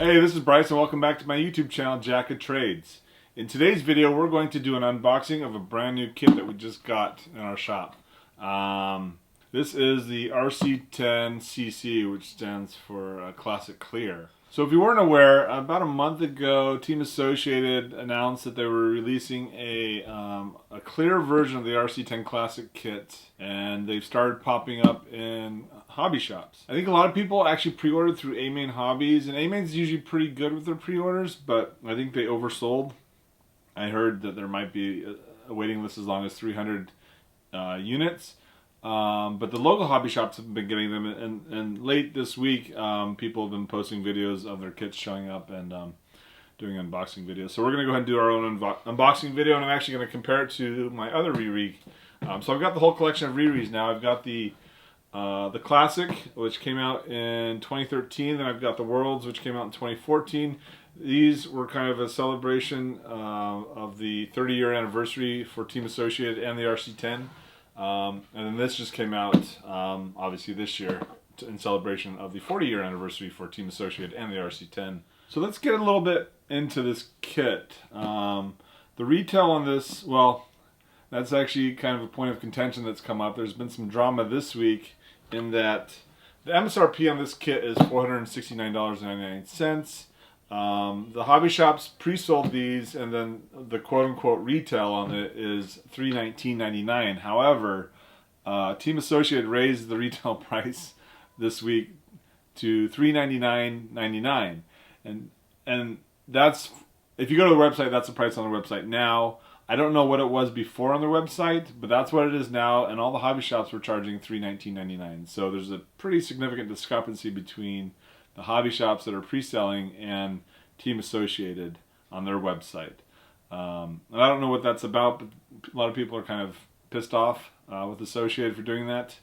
Hey, this is Bryce and welcome back to my YouTube channel, Jack of Trades. In today's video, we're going to do an unboxing of a brand new kit that we just got in our shop. This is the RC10CC, which stands for Classic Clear. So if you weren't aware, about a month ago, Team Associated announced that they were releasing a clear version of the RC10 Classic kit, and they've started popping up in hobby shops. I think a lot of people actually pre-ordered through A-Main Hobbies, and A-Main's usually pretty good with their pre-orders, but I think they oversold. I heard that there might be a waiting list as long as 300 units. But the local hobby shops have been getting them, and late this week, people have been posting videos of their kits showing up and doing unboxing videos. So we're going to go ahead and do our own unboxing video, and I'm actually going to compare it to my other Riri. So I've got the whole collection of Riris now. I've got the Classic, which came out in 2013, then I've got the Worlds, which came out in 2014. These were kind of a celebration of the 30-year anniversary for Team Associated and the RC10. And then this just came out, obviously this year, in celebration of the 40-year anniversary for Team Associated and the RC10. So let's get a little bit into this kit. The retail on this, well, that's actually kind of a point of contention that's come up. There's been some drama this week in that the MSRP on this kit is $469.99. The hobby shops pre-sold these, and then the quote-unquote retail on it is $319.99. However, Team Associated raised the retail price this week to $399.99, and that's, if you go to the website, that's the price on the website now. I don't know what it was before on their website, but that's what it is now, and all the hobby shops were charging $319.99. So there's a pretty significant discrepancy between the hobby shops that are pre-selling and Team Associated on their website. And I don't know what that's about, but a lot of people are kind of pissed off with Associated for doing that.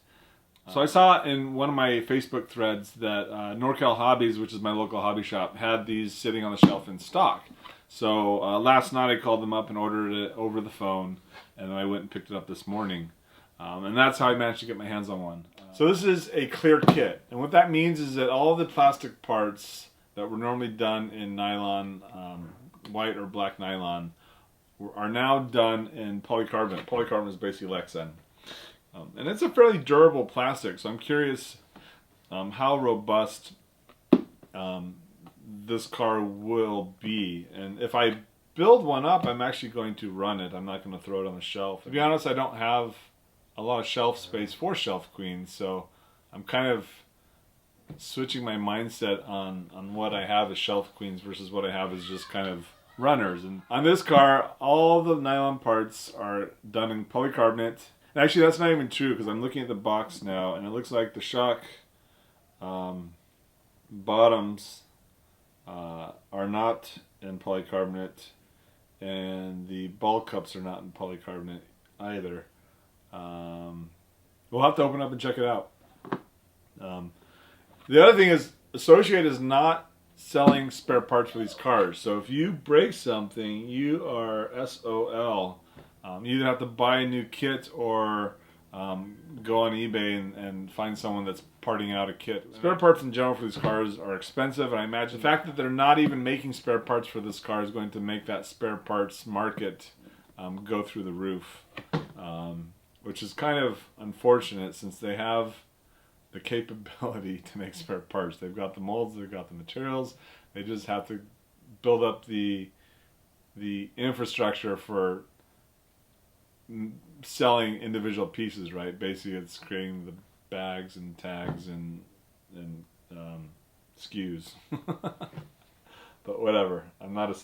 So I saw in one of my Facebook threads that NorCal Hobbies, which is my local hobby shop, had these sitting on the shelf in stock. So last night I called them up and ordered it over the phone, and then I went and picked it up this morning. And that's how I managed to get my hands on one. So this is a clear kit, and what that means is that all the plastic parts that were normally done in nylon, white or black nylon, are now done in polycarbonate. Polycarbonate is basically Lexan. And it's a fairly durable plastic, so I'm curious how robust this car will be. And if I build one up, I'm actually going to run it. I'm not going to throw it on the shelf. To be honest, I don't have a lot of shelf space for Shelf Queens, so I'm kind of switching my mindset on what I have as Shelf Queens versus what I have as just kind of runners. And on this car, all the nylon parts are done in polycarbonate. And actually, that's not even true, because I'm looking at the box now, and it looks like the shock bottoms are not in polycarbonate, and the ball cups are not in polycarbonate either. We'll have to open up and check it out. The other thing is, Associated is not selling spare parts for these cars. So if you break something, you are SOL. You either have to buy a new kit or go on eBay and find someone that's parting out a kit. Spare parts in general for these cars are expensive, and I imagine the fact that they're not even making spare parts for this car is going to make that spare parts market go through the roof. Which is kind of unfortunate, since they have the capability to make spare parts. They've got the molds, they've got the materials. They just have to build up the infrastructure for selling individual pieces, right? Basically, it's creating the bags and tags and SKUs. But whatever. I'm not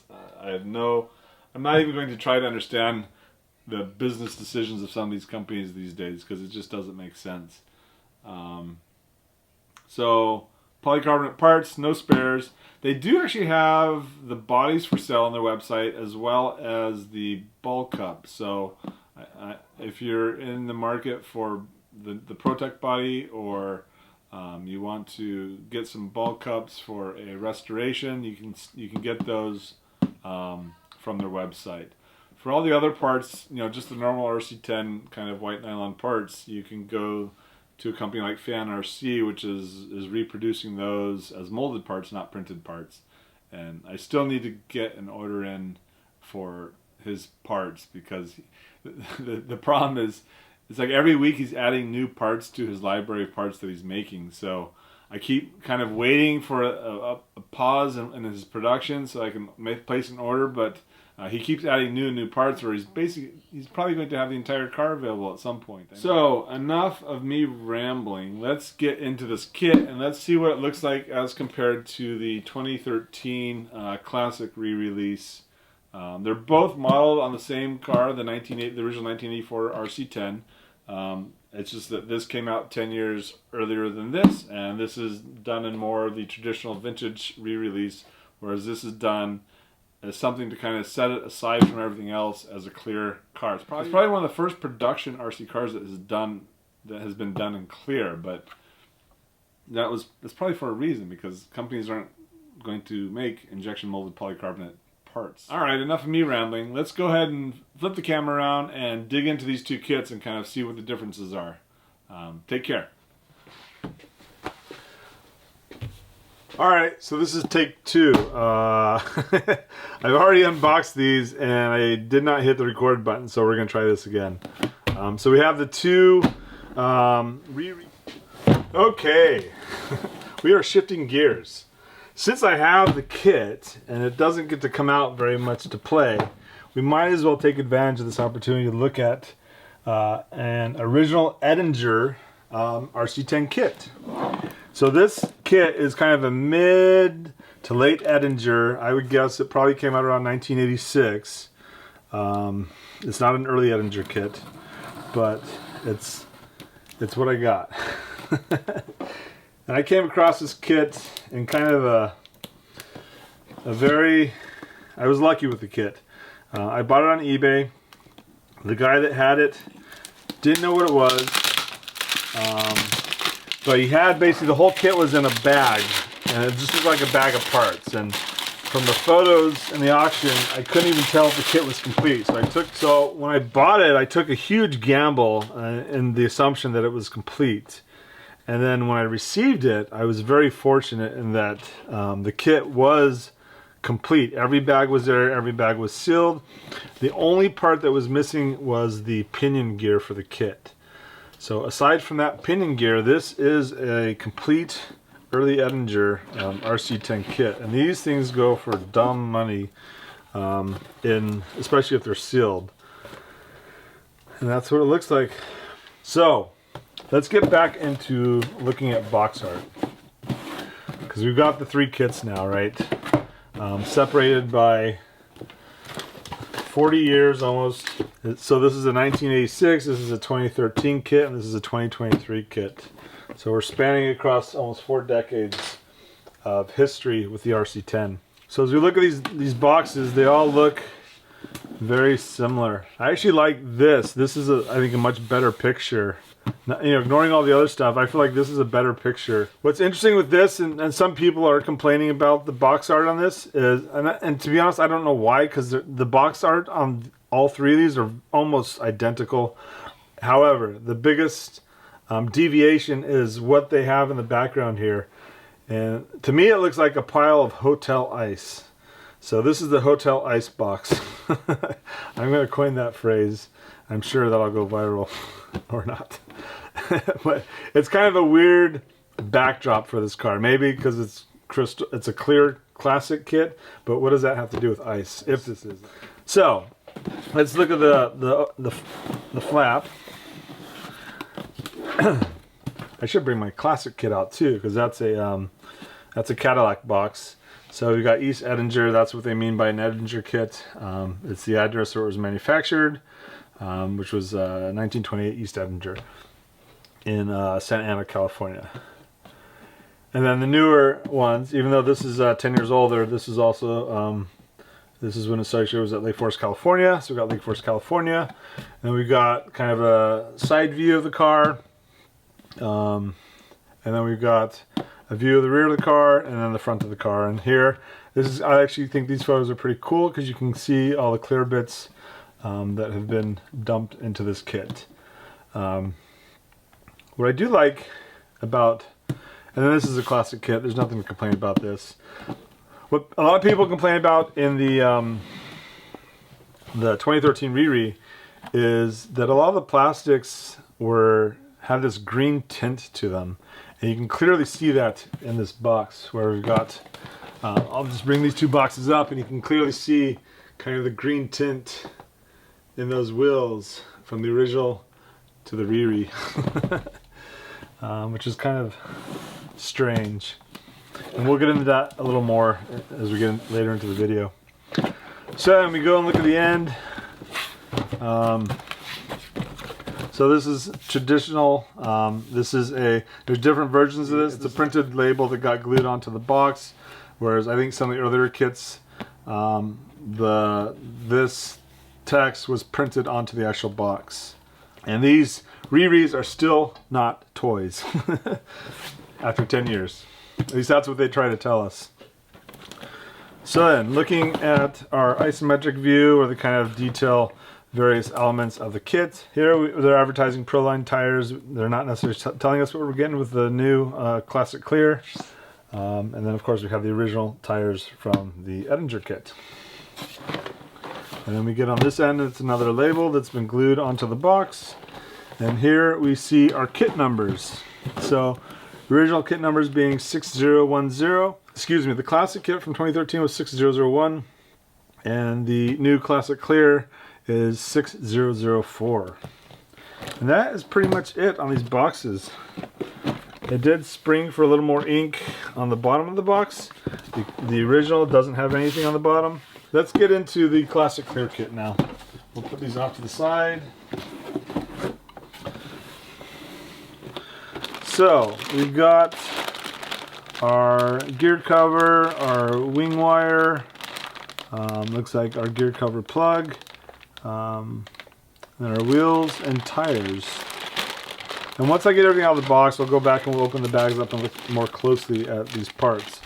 even going to try to understand the business decisions of some of these companies these days, because it just doesn't make sense. So polycarbonate parts, no spares. They do actually have the bodies for sale on their website, as well as the ball cup. So if you're in the market for the Protect body, or you want to get some ball cups for a restoration, you can get those from their website. For all the other parts, just the normal RC10 kind of white nylon parts, you can go to a company like Fan RC, which is reproducing those as molded parts, not printed parts. and I still need to get an order in for his parts, because the problem is, it's like every week he's adding new parts to his library of parts that he's making. So I keep kind of waiting for a pause in his production so I can place an order, but he keeps adding new parts, where he's probably going to have the entire car available at some point. So enough of me rambling. Let's get into this kit and let's see what it looks like as compared to the 2013 Classic re-release. They're both modeled on the same car, the original 1984 RC10. It's just that this came out 10 years earlier than this, and this is done in more of the traditional vintage re-release, whereas this is done as something to kind of set it aside from everything else as a clear car. It's probably one of the first production RC cars that has been done in clear, but that's probably for a reason, because companies aren't going to make injection molded polycarbonate parts. Alright, enough of me rambling. Let's go ahead and flip the camera around and dig into these two kits and kind of see what the differences are. Take care. Alright, so this is take two. I've already unboxed these and I did not hit the record button, so we're going to try this again. So we have the two... Okay, we are shifting gears. Since I have the kit and it doesn't get to come out very much to play, we might as well take advantage of this opportunity to look at an original Edinger RC10 kit. So this kit is kind of a mid to late Edinger. I would guess it probably came out around 1986. It's not an early Edinger kit, but it's what I got. And I came across this kit in kind of a I was lucky with the kit. I bought it on eBay. The guy that had it didn't know what it was. But he had basically the whole kit was in a bag, and it just looked like a bag of parts. And from the photos in the auction, I couldn't even tell if the kit was complete. So when I bought it, I took a huge gamble in the assumption that it was complete. And then when I received it, I was very fortunate in that the kit was complete. Every bag was there, every bag was sealed. The only part that was missing was the pinion gear for the kit. So aside from that pinion gear, this is a complete early Edinger RC10 kit. And these things go for dumb money, especially if they're sealed. And that's what it looks like. So let's get back into looking at box art, because we've got the three kits now, right? Separated by 40 years almost. So this is a 1986, this is a 2013 kit, and this is a 2023 kit. So we're spanning across almost 4 decades of history with the RC10. So as we look at these boxes, they all look very similar. I actually like this. This is I think a much better picture. Ignoring all the other stuff, I feel like this is a better picture. What's interesting with this, and some people are complaining about the box art on this, is, and to be honest, I don't know why, because the box art on all three of these are almost identical. However, the biggest deviation is what they have in the background here. And to me, it looks like a pile of hotel ice. So this is the hotel ice box. I'm going to coin that phrase. I'm sure that'll go viral. Or not. But it's kind of a weird backdrop for this car. Maybe because it's a clear classic kit, but what does that have to do with ice, if this is? So let's look at the flap. I should bring my classic kit out too, because that's a Cadillac box. So we got East Edinger. That's what they mean by an Edinger kit. It's the address where it was manufactured, which was 1928 East Edinger in Santa Ana, California. And then the newer ones, even though this is 10 years older, this is also this is when Associated was at Lake Forest, California. So we got Lake Forest, California, and we got kind of a side view of the car, and then we've got a view of the rear of the car, and then the front of the car. And here, I actually think these photos are pretty cool because you can see all the clear bits that have been dumped into this kit. What I do like about, and then this is a classic kit, there's nothing to complain about this. What a lot of people complain about in the 2013 Riri is that a lot of the plastics had this green tint to them, and you can clearly see that in this box where we've got. I'll just bring these two boxes up, and you can clearly see kind of the green tint in those wheels from the original to the Riri, which is kind of strange. And we'll get into that a little more as we get later into the video. So then we go and look at the end. So this is traditional. There's different versions of this. It's a printed label that got glued onto the box, whereas I think some of the earlier kits, this text was printed onto the actual box. And these Riris are still not toys after 10 years. At least that's what they try to tell us. So then, looking at our isometric view, or the kind of detail various elements of the kit. Here they're advertising Proline tires. They're not necessarily telling us what we're getting with the new Classic Clear. And then of course we have the original tires from the Edinger kit. And then we get on this end, it's another label that's been glued onto the box. And here we see our kit numbers. So the original kit numbers being 6010. Excuse me, the Classic kit from 2013 was 6001. And the new Classic Clear is 6004. And that is pretty much it on these boxes. They did spring for a little more ink on the bottom of the box. The original doesn't have anything on the bottom. Let's get into the Classic Clear kit now. We'll put these off to the side. So we've got our gear cover, our wing wire, looks like our gear cover plug, and our wheels and tires. And once I get everything out of the box, I'll go back and we'll open the bags up and look more closely at these parts.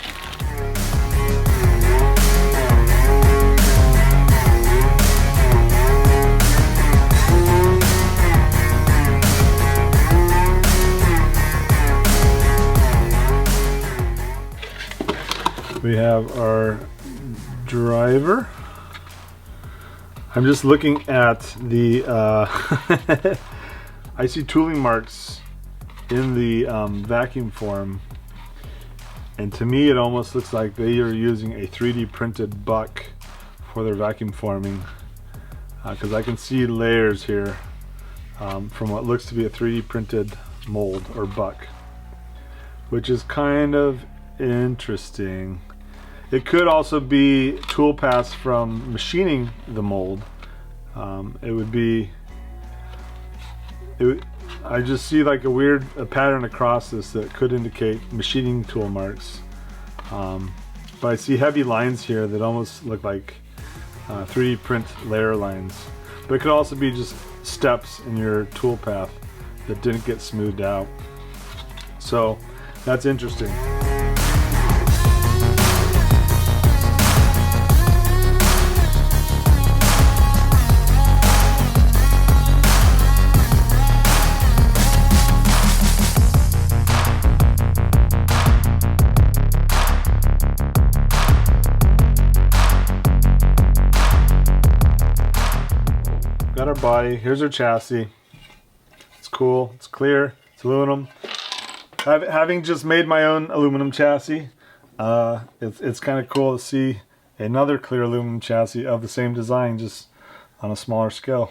We have our driver. I'm just looking at the I see tooling marks in the vacuum form, and to me it almost looks like they are using a 3D printed buck for their vacuum forming, because I can see layers here from what looks to be a 3D printed mold or buck, which is kind of interesting. It could also be tool paths from machining the mold. I just see like a pattern across this that could indicate machining tool marks. But I see heavy lines here that almost look like 3D print layer lines. But it could also be just steps in your tool path that didn't get smoothed out. So that's interesting. Got our body, here's our chassis. It's cool, it's clear, it's aluminum. Having just made my own aluminum chassis, it's kind of cool to see another clear aluminum chassis of the same design, just on a smaller scale.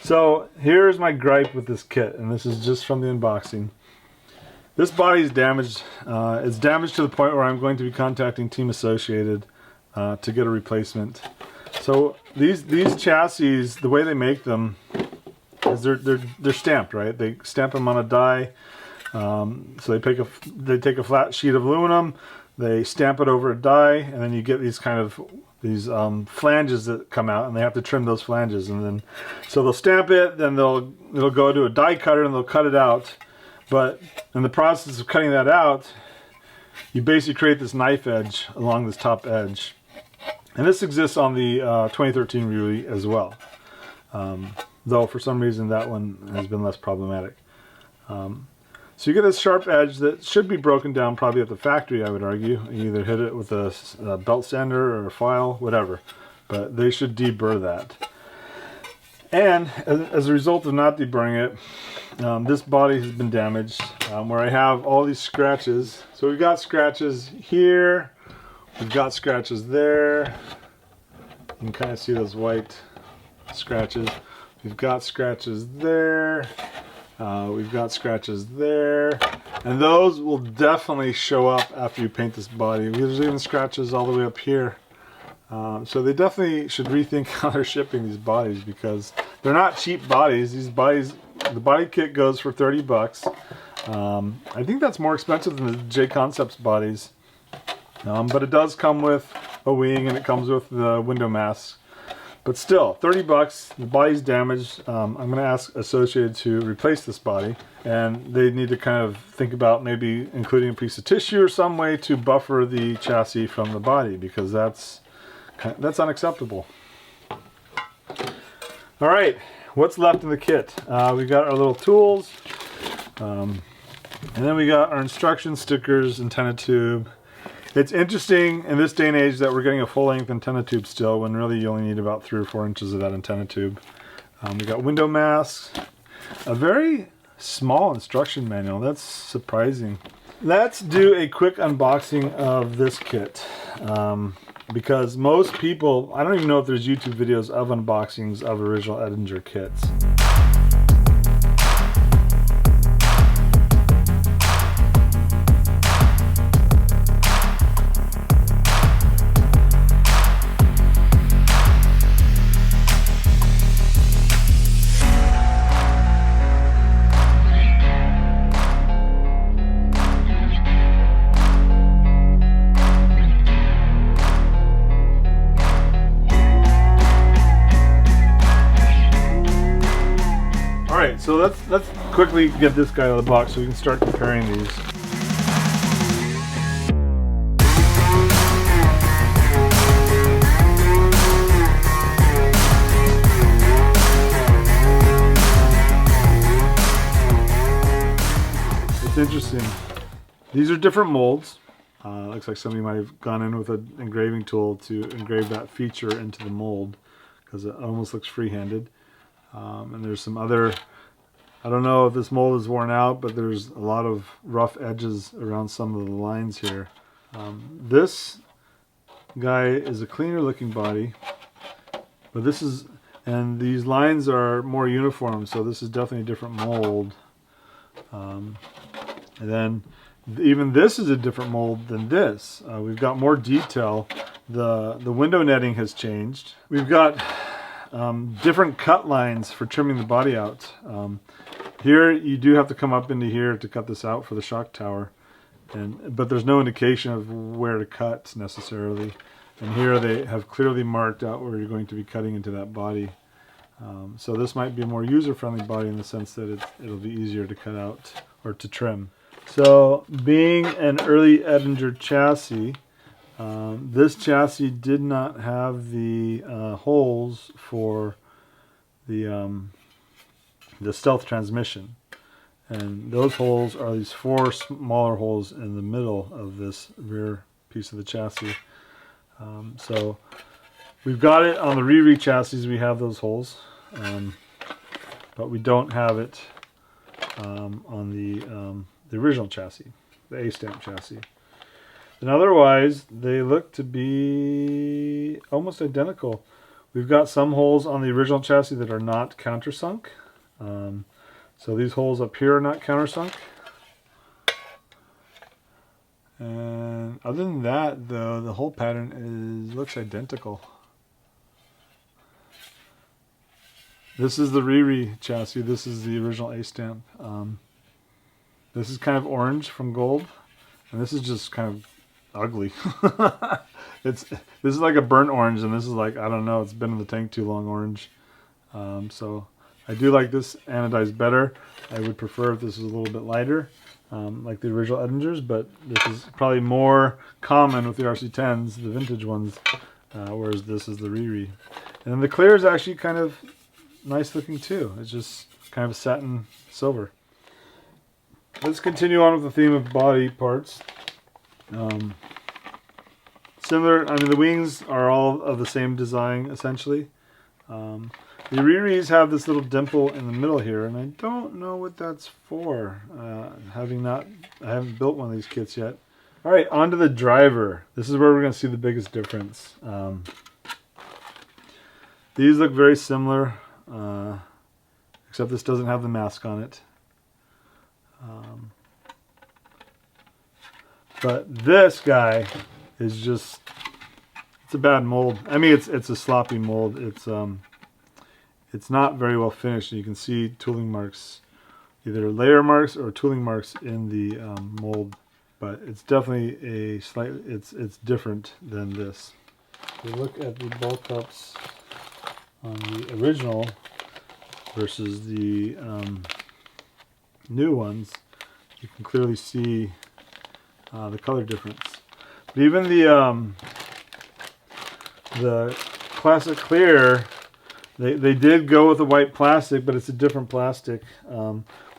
So here's my gripe with this kit, and this is just from the unboxing. This body is damaged. It's damaged to the point where I'm going to be contacting Team Associated to get a replacement. So these chassis, the way they make them is they're stamped, right? They stamp them on a die. So they take a flat sheet of aluminum, they stamp it over a die, and then you get these flanges that come out, and they have to trim those flanges. And then so they'll stamp it, then it'll go to a die cutter and they'll cut it out. But in the process of cutting that out, you basically create this knife edge along this top edge. And this exists on the 2013 Riri as well, though for some reason that one has been less problematic. So you get this sharp edge that should be broken down probably at the factory, I would argue. You either hit it with a belt sander or a file, whatever. But they should deburr that. And as a result of not deburring it, this body has been damaged where I have all these scratches. So we've got scratches here, we've got scratches there. You can kind of see those white scratches. We've got scratches there, we've got scratches there, and those will definitely show up after you paint this body. There's even scratches all the way up here. So they definitely should rethink how they're shipping these bodies, because they're not cheap bodies. These bodies, the body kit goes for 30 bucks. I think that's more expensive than the J Concepts bodies. But it does come with a wing and it comes with the window masks. But still, 30 bucks, the body's damaged. I'm going to ask Associated to replace this body, and they need to kind of think about maybe including a piece of tissue or some way to buffer the chassis from the body, because that's unacceptable. All right, what's left in the kit? We got our little tools, and then we got our instruction stickers, antenna tube. It's interesting in this day and age that we're getting a full-length antenna tube still, when really you only need about 3 or 4 inches of that antenna tube. We got window masks, a very small instruction manual. That's surprising. Let's do a quick unboxing of this kit. Because most people, I don't even know if there's YouTube videos of unboxings of original Edinger kits. So let's quickly get this guy out of the box so we can start comparing these. It's interesting. These are different molds. Looks like somebody might have gone in with an engraving tool to engrave that feature into the mold, because it almost looks free-handed. And there's some other, I don't know if this mold is worn out, but there's a lot of rough edges around some of the lines here. This guy is a cleaner looking body, but this is, and these lines are more uniform, so this is definitely a different mold. And then even this is a different mold than this. We've got more detail. The window netting has changed. We've got different cut lines for trimming the body out. Here you do have to come up into here to cut this out for the shock tower, but there's no indication of where to cut necessarily. And here they have clearly marked out where you're going to be cutting into that body. So this might be a more user-friendly body in the sense that it'll be easier to cut out or to trim. So being an early Edinger chassis, this chassis did not have the holes for the stealth transmission, and those holes are these 4 smaller holes in the middle of this rear piece of the chassis. So we've got it on the Riri chassis, we have those holes, but we don't have it on the original chassis, the A-stamp chassis. And otherwise, they look to be almost identical. We've got some holes on the original chassis that are not countersunk. So these holes up here are not countersunk. And other than that, though, the hole pattern looks identical. This is the Riri chassis. This is the original A-stamp. This is kind of orange from gold, and this is just kind of ugly. This is like a burnt orange, and this is like, I don't know, it's been in the tank too long orange. So I do like this anodized better. I would prefer if this was a little bit lighter, like the original Edingers, but this is probably more common with the RC10s, the vintage ones, whereas this is the Riri. And then the clear is actually kind of nice looking too. It's just kind of a satin silver. Let's continue on with the theme of body parts. Similar, I mean, the wings are all of the same design, essentially. The Riris have this little dimple in the middle here, and I don't know what that's for, I haven't built one of these kits yet. All right, on to the driver. This is where we're going to see the biggest difference. These look very similar, except this doesn't have the mask on it. But this guy is just, it's a bad mold. I mean, it's a sloppy mold. It's not very well finished. You can see tooling marks, either layer marks or tooling marks in the mold. But it's definitely a it's different than this. If you look at the ball cups on the original versus the new ones, you can clearly see the color difference. But even the Classic Clear, they did go with a white plastic, but it's a different plastic.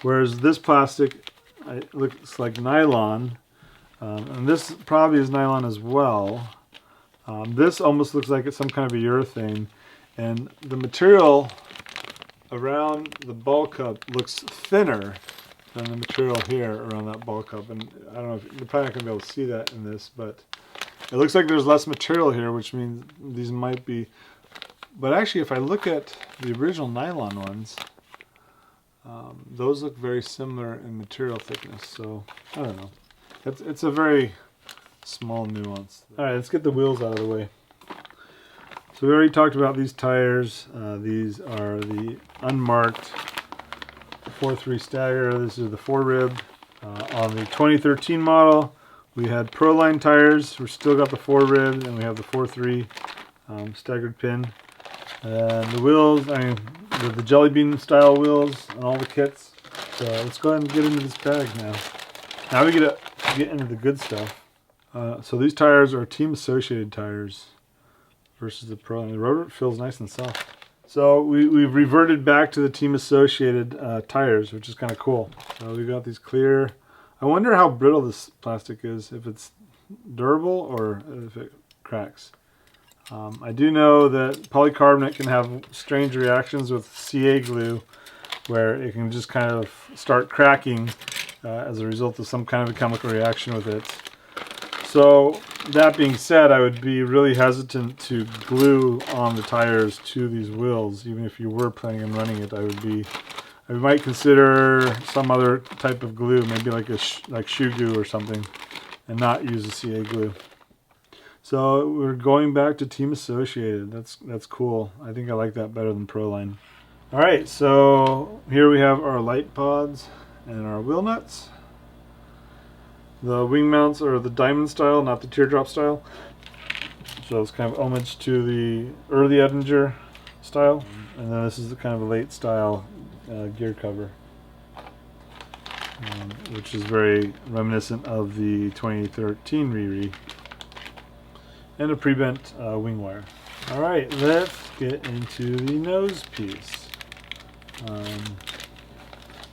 Whereas this plastic, it looks like nylon, and this probably is nylon as well. This almost looks like it's some kind of a urethane, and the material around the ball cup looks thinner than the material here around that ball cup. And I don't know if you're probably not going to be able to see that in this, but it looks like there's less material here, which means these might be. But actually, if I look at the original nylon ones, those look very similar in material thickness. So I don't know. It's a very small nuance. All right, let's get the wheels out of the way. So we already talked about these tires. These are the unmarked 4.3 stagger. This is the 4-rib. On the 2013 model, we had Proline tires. We've still got the 4-rib, and we have the 4.3 staggered pin. And the wheels, I mean, the Jelly Bean style wheels on all the kits. So let's go ahead and get into this bag now. Now we get into the good stuff. So these tires are Team Associated tires versus the Proline. The rubber feels nice and soft. So we've reverted back to the Team Associated tires, which is kind of cool. So we got these clear. I wonder how brittle this plastic is, if it's durable or if it cracks. I do know that polycarbonate can have strange reactions with CA glue, where it can just kind of start cracking as a result of some kind of a chemical reaction with it. So that being said, I would be really hesitant to glue on the tires to these wheels. Even if you were planning on running it, I might consider some other type of glue, maybe like shoe glue or something, and not use the CA glue. So we're going back to Team Associated. That's cool. I think I like that better than Proline. All right, so here we have our light pods and our wheel nuts. The wing mounts are the diamond style, not the teardrop style. So it's kind of homage to the early Edinger style. And then this is the kind of a late style gear cover, which is very reminiscent of the 2013 Riri. And a pre-bent wing wire. All right, let's get into the nose piece.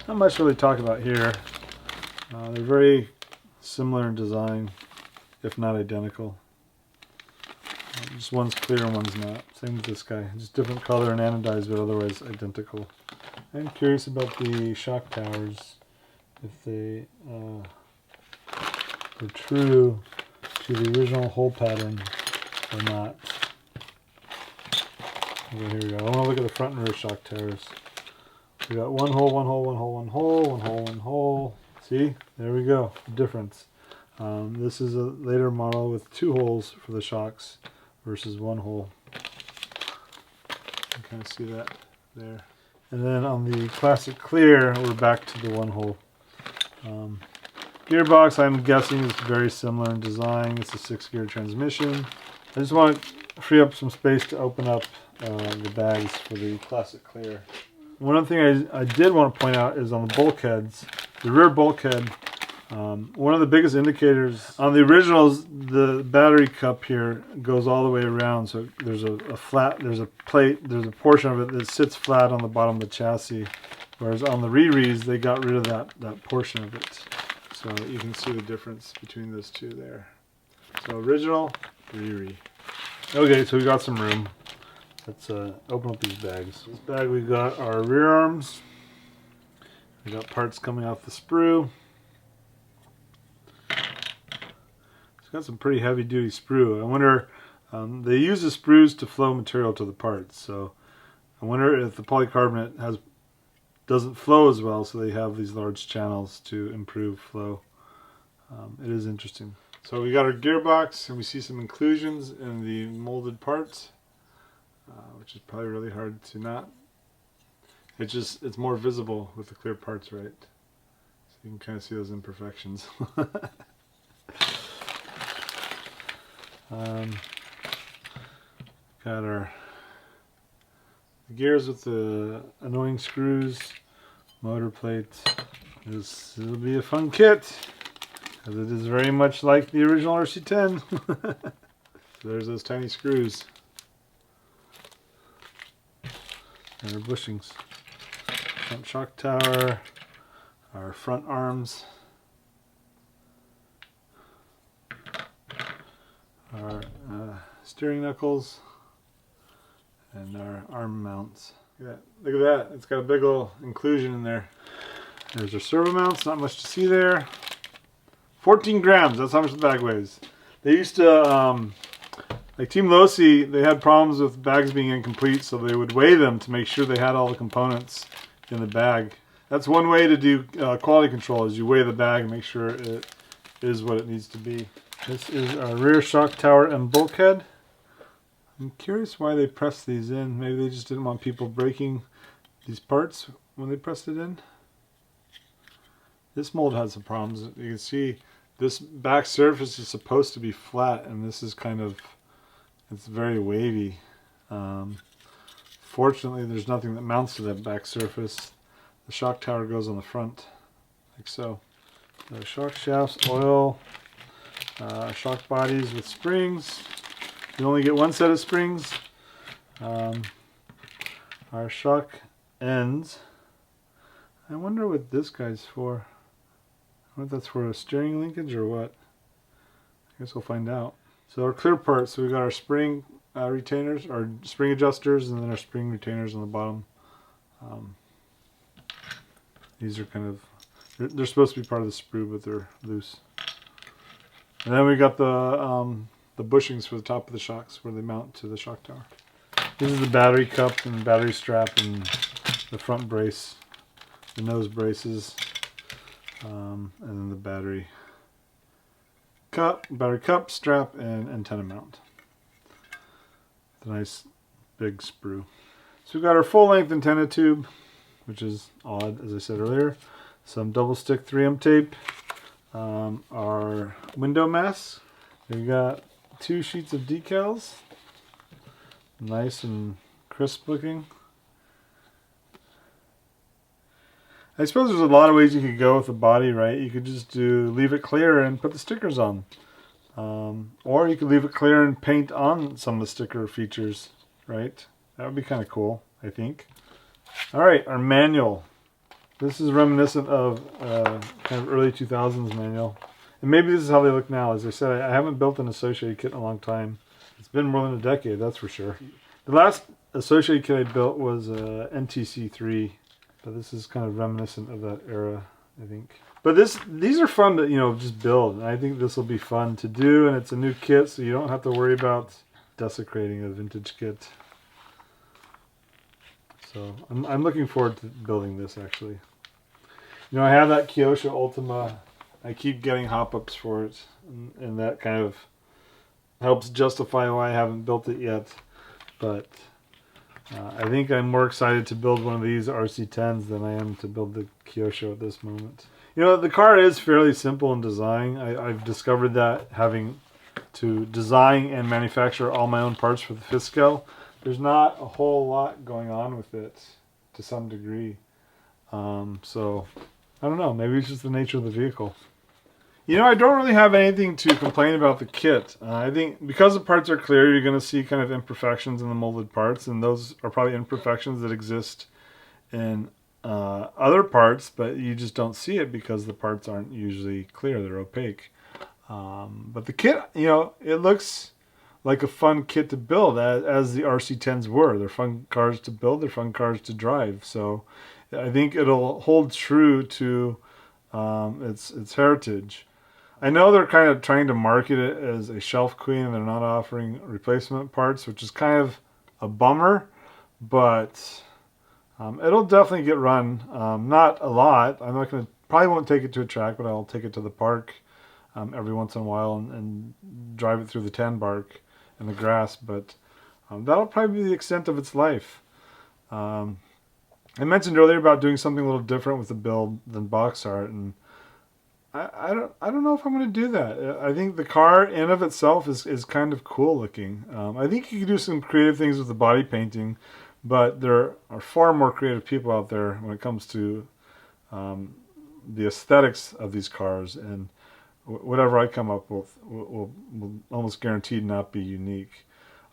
Not much to really talk about here. They're very similar in design, if not identical. Just one's clear and one's not. Same with this guy. Just different color and anodized, but otherwise identical. I'm curious about the shock towers, if they are true to the original hole pattern or not. Okay, here we go. I want to look at the front and rear shock towers. We got one hole, one hole, one hole, one hole, one hole, one hole. See? There we go. The difference. This is a later model with 2 holes for the shocks versus 1 hole. You can kind of see that there. And then on the Classic Clear, we're back to the 1 hole. Gearbox, I'm guessing, is very similar in design. It's a 6-gear transmission. I just want to free up some space to open up the bags for the Classic Clear. One thing I did want to point out is on the bulkheads, the rear bulkhead, one of the biggest indicators on the originals, the battery cup here goes all the way around. So there's a plate, there's a portion of it that sits flat on the bottom of the chassis. Whereas on the Riris, they got rid of that portion of it. So you can see the difference between those two there. So original, Riri. Okay, so we got some room. Let's open up these bags. This bag we got our rear arms. We got parts coming off the sprue. It's got some pretty heavy duty sprue. I wonder, they use the sprues to flow material to the parts. So I wonder if the polycarbonate doesn't flow as well, so they have these large channels to improve flow. It is interesting. So we got our gearbox, and we see some inclusions in the molded parts, which is probably really hard to not. It's more visible with the clear parts, right? So you can kind of see those imperfections. Got our gears with the annoying screws, motor plates. This will be a fun kit, because it is very much like the original RC10. So there's those tiny screws. And our bushings. Front shock tower, our front arms, our steering knuckles, and our arm mounts. Look at that. It's got a big old inclusion in there. There's our servo mounts, not much to see there. 14 grams, that's how much the bag weighs. They used to, like Team Losi, they had problems with bags being incomplete, so they would weigh them to make sure they had all the components in the bag. That's one way to do quality control, is you weigh the bag and make sure it is what it needs to be. This is our rear shock tower and bulkhead. I'm curious why they pressed these in. Maybe they just didn't want people breaking these parts when they pressed it in. This mold had some problems. You can see this back surface is supposed to be flat, and this is kind of, it's very wavy. Fortunately, there's nothing that mounts to that back surface. The shock tower goes on the front, like so. The shock shafts, oil, shock bodies with springs. You only get one set of springs. Our shock ends. I wonder what this guy's for. I wonder if that's for a steering linkage or what. I guess we'll find out. So our clear parts, so we got our spring retainers, our spring adjusters, and then our spring retainers on the bottom. These are kind of, they're supposed to be part of the sprue, but they're loose. And then we got the bushings for the top of the shocks where they mount to the shock tower. This is the battery cup and battery strap and the front brace, the nose braces, and then the battery cup, strap, and antenna mount. The nice big sprue. So we've got our full-length antenna tube, which is odd, as I said earlier. Some double stick 3M tape. Our window masks. We've got 2 sheets of decals. Nice and crisp looking. I suppose there's a lot of ways you could go with the body, right? You could just leave it clear and put the stickers on. Or you could leave it clear and paint on some of the sticker features, right? That would be kind of cool, I think. Alright, our manual. This is reminiscent of kind of early 2000s manual. And maybe this is how they look now. As I said, I haven't built an Associated kit in a long time. It's been more than a decade, that's for sure. The last Associated kit I built was NTC3. But this is kind of reminiscent of that era, I think. But these are fun to, just build. And I think this will be fun to do, and it's a new kit, so you don't have to worry about desecrating a vintage kit. So I'm looking forward to building this, actually. I have that Kyosho Ultima. I keep getting hop-ups for it, and that kind of helps justify why I haven't built it yet. But I think I'm more excited to build one of these RC10s than I am to build the Kyosho at this moment. The car is fairly simple in design. I've discovered that having to design and manufacture all my own parts for the 5th scale, there's not a whole lot going on with it to some degree. So, I don't know. Maybe it's just the nature of the vehicle. I don't really have anything to complain about the kit. I think because the parts are clear, you're going to see kind of imperfections in the molded parts, and those are probably imperfections that exist in other parts, but you just don't see it because the parts aren't usually clear. They're opaque. But the kit, you know, it looks like a fun kit to build, as the RC10s were. They're fun cars to build. They're fun cars to drive. So I think it'll hold true to its heritage. I know they're kind of trying to market it as a shelf queen, and they're not offering replacement parts, which is kind of a bummer, but it'll definitely get run. Not a lot. I'm not going to, probably won't take it to a track, but I'll take it to the park every once in a while and drive it through the tan bark and the grass, but that'll probably be the extent of its life. I mentioned earlier about doing something a little different with the build than box art, and I don't know if I'm going to do that. I think the car in of itself is kind of cool looking. I think you could do some creative things with the body painting, but there are far more creative people out there when it comes to the aesthetics of these cars, and whatever I come up with will almost guaranteed not be unique.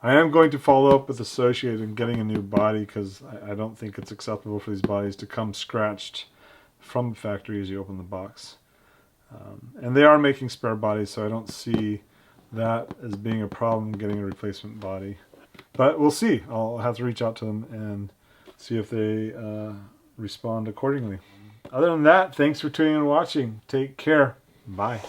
I am going to follow up with Associated and getting a new body, because I don't think it's acceptable for these bodies to come scratched from the factory as you open the box. And they are making spare bodies, so I don't see that as being a problem getting a replacement body. But we'll see. I'll have to reach out to them and see if they respond accordingly. Other than that, thanks for tuning in and watching. Take care. Bye.